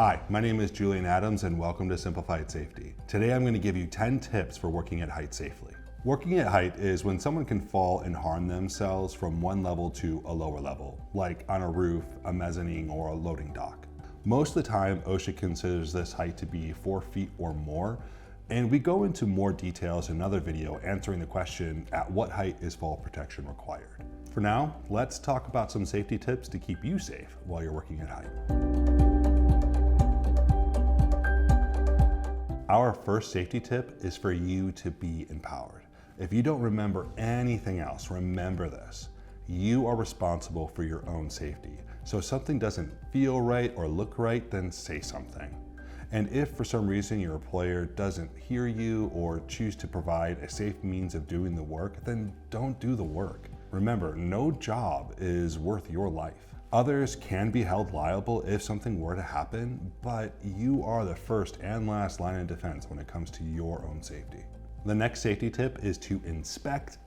Hi, my name is Julian Adams and welcome to Simplified Safety. Today I'm going to give you 10 tips for working at height safely. Working at height is when someone can fall and harm themselves from one level to a lower level, like on a roof, a mezzanine, or a loading dock. Most of the time, OSHA considers this height to be 4 feet or more, and we go into more details in another video answering the question, at what height is fall protection required? For now, let's talk about some safety tips to keep you safe while you're working at height. Our first safety tip is for you to be empowered. If you don't remember anything else, remember this. You are responsible for your own safety. So if something doesn't feel right or look right, then say something. And if for some reason your employer doesn't hear you or choose to provide a safe means of doing the work, then don't do the work. Remember, no job is worth your life. Others can be held liable if something were to happen, but you are the first and last line of defense when it comes to your own safety. The next safety tip is to inspect.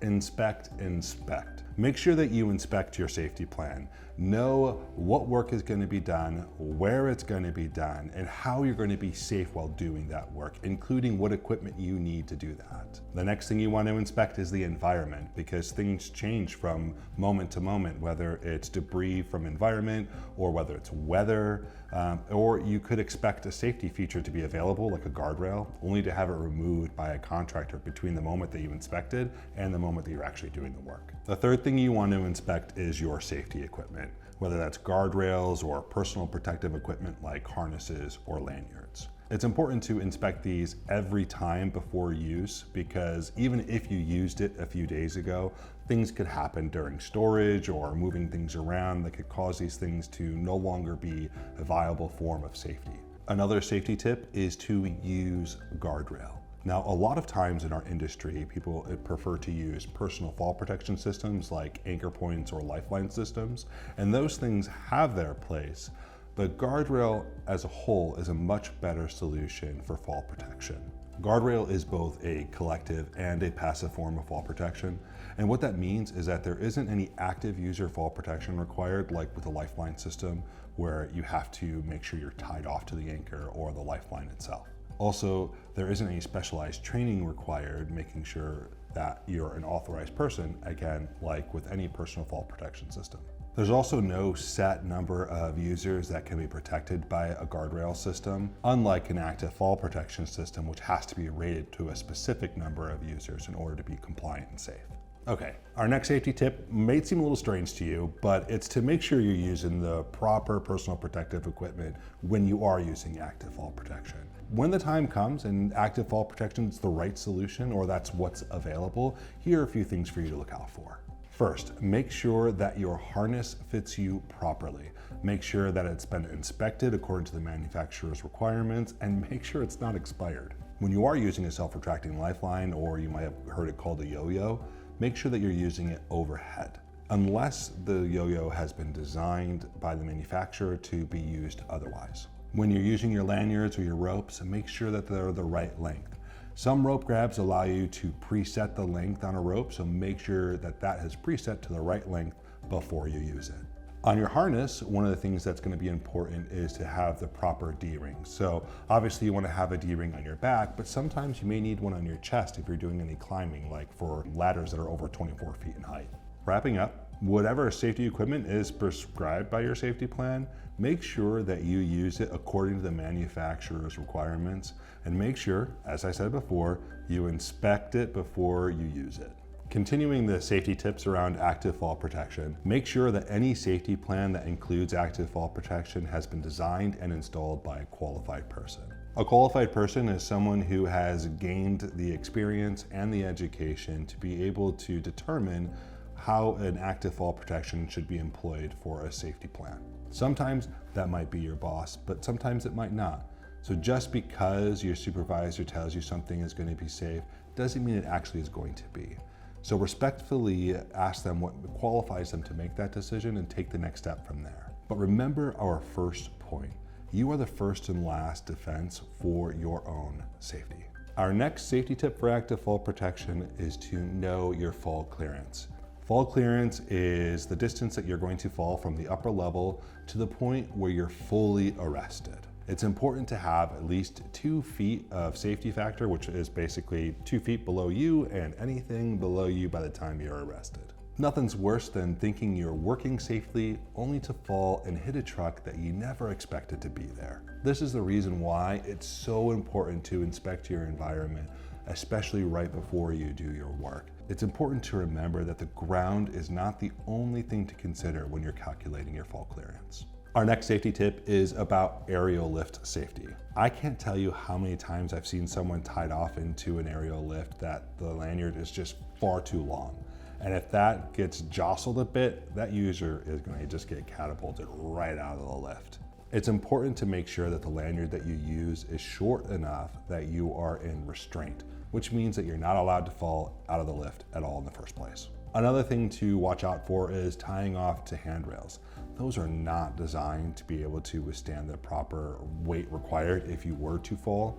Make sure that you inspect your safety plan. Know what work is going to be done, where it's going to be done, and how you're going to be safe while doing that work, including what equipment you need to do that. The next thing you want to inspect is the environment, because things change from moment to moment, whether it's debris from environment or whether it's weather, or you could expect a safety feature to be available, like a guardrail, only to have it removed by a contractor between the moment that you inspected and the moment that you're actually doing the work. The third thing you want to inspect is your safety equipment, whether that's guardrails or personal protective equipment like harnesses or lanyards. It's important to inspect these every time before use, because even if you used it a few days ago, things could happen during storage or moving things around that could cause these things to no longer be a viable form of safety. Another safety tip is to use Guardrail. Now, a lot of times in our industry, people prefer to use personal fall protection systems like anchor points or lifeline systems, and those things have their place, but Guardrail as a whole is a much better solution for fall protection. Guardrail is both a collective and a passive form of fall protection, and what that means is that there isn't any active user fall protection required like with a lifeline system, where you have to make sure you're tied off to the anchor or the lifeline itself. Also, there isn't any specialized training required, making sure that you're an authorized person, again, like with any personal fall protection system. There's also no set number of users that can be protected by a Guardrail system, unlike an active fall protection system, which has to be rated to a specific number of users in order to be compliant and safe. Okay, our next safety tip may seem a little strange to you, but it's to make sure you're using the proper personal protective equipment when you are using active fall protection. When the time comes and active fall protection is the right solution, or that's what's available, here are a few things for you to look out for. First, make sure that your harness fits you properly. Make sure that it's been inspected according to the manufacturer's requirements, and make sure it's not expired. When you are using a self-retracting lifeline, or you might have heard it called a yo-yo, make sure that you're using it overhead, unless the yo-yo has been designed by the manufacturer to be used otherwise. When you're using your lanyards or your ropes, make sure that they're the right length. Some rope grabs allow you to preset the length on a rope, so make sure that that is preset to the right length before you use it. On your harness, one of the things that's going to be important is to have the proper D-ring. So obviously you want to have a D-ring on your back, but sometimes you may need one on your chest if you're doing any climbing, like for ladders that are over 24 feet in height. Wrapping up, whatever safety equipment is prescribed by your safety plan, make sure that you use it according to the manufacturer's requirements, and make sure, as I said before, you inspect it before you use it. Continuing the safety tips around active fall protection, make sure that any safety plan that includes active fall protection has been designed and installed by a qualified person. A qualified person is someone who has gained the experience and the education to be able to determine how an active fall protection should be employed for a safety plan. Sometimes that might be your boss, but sometimes it might not. So just because your supervisor tells you something is going to be safe doesn't mean it actually is going to be. So respectfully ask them what qualifies them to make that decision and take the next step from there. But remember our first point. You are the first and last defense for your own safety. Our next safety tip for active fall protection is to know your fall clearance. Fall clearance is the distance that you're going to fall from the upper level to the point where you're fully arrested. It's important to have at least 2 feet of safety factor, which is basically 2 feet below you and anything below you by the time you're arrested. Nothing's worse than thinking you're working safely only to fall and hit a truck that you never expected to be there. This is the reason why it's so important to inspect your environment, especially right before you do your work. It's important to remember that the ground is not the only thing to consider when you're calculating your fall clearance. Our next safety tip is about aerial lift safety. I can't tell you how many times I've seen someone tied off into an aerial lift that the lanyard is just far too long. And if that gets jostled a bit, that user is going to just get catapulted right out of the lift. It's important to make sure that the lanyard that you use is short enough that you are in restraint, which means that you're not allowed to fall out of the lift at all in the first place. Another thing to watch out for is tying off to handrails. Those are not designed to be able to withstand the proper weight required if you were to fall.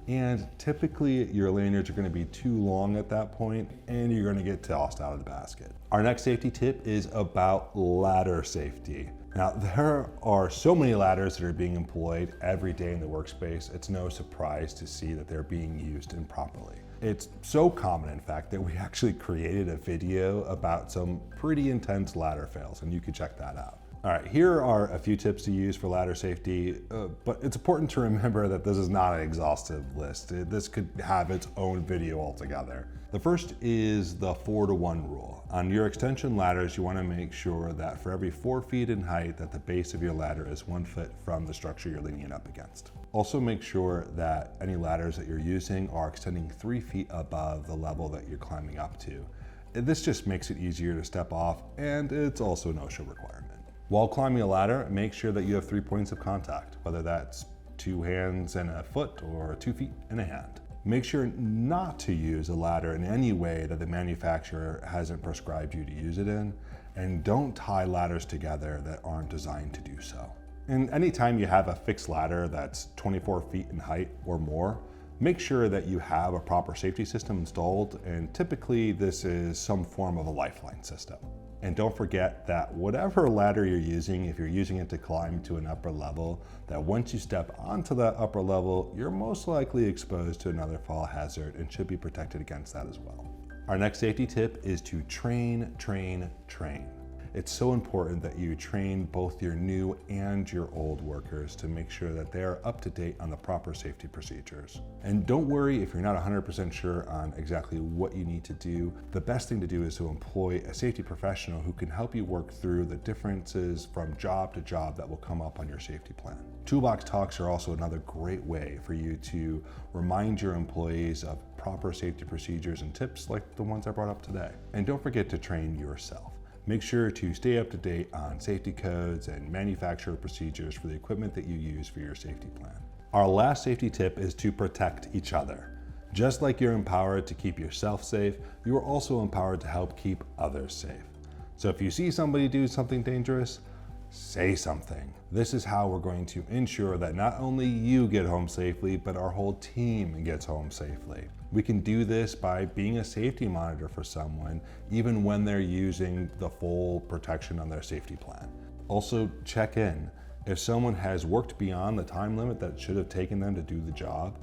And typically your lanyards are going to be too long at that point and you're going to get tossed out of the basket. Our next safety tip is about ladder safety. Now, there are so many ladders that are being employed every day in the workspace, it's no surprise to see that they're being used improperly. It's so common, in fact, that we actually created a video about some pretty intense ladder fails, and you can check that out. All right, here are a few tips to use for ladder safety, but it's important to remember that this is not an exhaustive list. This could have its own video altogether. The first is the 4-to-1 rule. On your extension ladders, you want to make sure that for every 4 feet in height, that the base of your ladder is 1 foot from the structure you're leaning it up against. Also make sure that any ladders that you're using are extending 3 feet above the level that you're climbing up to. This just makes it easier to step off, and it's also an OSHA requirement. While climbing a ladder, make sure that you have 3 points of contact, whether that's 2 hands and a foot or 2 feet and a hand. Make sure not to use a ladder in any way that the manufacturer hasn't prescribed you to use it in, and don't tie ladders together that aren't designed to do so. And anytime you have a fixed ladder that's 24 feet in height or more, make sure that you have a proper safety system installed, and typically this is some form of a lifeline system. And don't forget that whatever ladder you're using, if you're using it to climb to an upper level, that once you step onto that upper level, you're most likely exposed to another fall hazard and should be protected against that as well. Our next safety tip is to train, train, train. It's so important that you train both your new and your old workers to make sure that they're up to date on the proper safety procedures. And don't worry if you're not 100% sure on exactly what you need to do. The best thing to do is to employ a safety professional who can help you work through the differences from job to job that will come up on your safety plan. Toolbox talks are also another great way for you to remind your employees of proper safety procedures and tips like the ones I brought up today. And don't forget to train yourself. Make sure to stay up to date on safety codes and manufacturer procedures for the equipment that you use for your safety plan. Our last safety tip is to protect each other. Just like you're empowered to keep yourself safe, you are also empowered to help keep others safe. So if you see somebody do something dangerous, say something. This is how we're going to ensure that not only you get home safely, but our whole team gets home safely. We can do this by being a safety monitor for someone, even when they're using the full protection on their safety plan. Also, check in. If someone has worked beyond the time limit that should have taken them to do the job,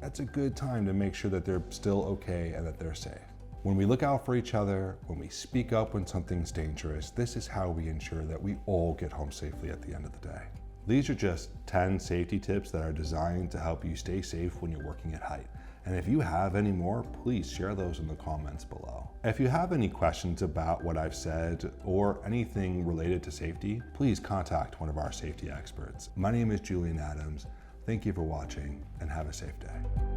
that's a good time to make sure that they're still okay and that they're safe. When we look out for each other, when we speak up when something's dangerous, this is how we ensure that we all get home safely at the end of the day. These are just 10 safety tips that are designed to help you stay safe when you're working at height. And if you have any more, please share those in the comments below. If you have any questions about what I've said or anything related to safety, please contact one of our safety experts. My name is Julian Adams. Thank you for watching and have a safe day.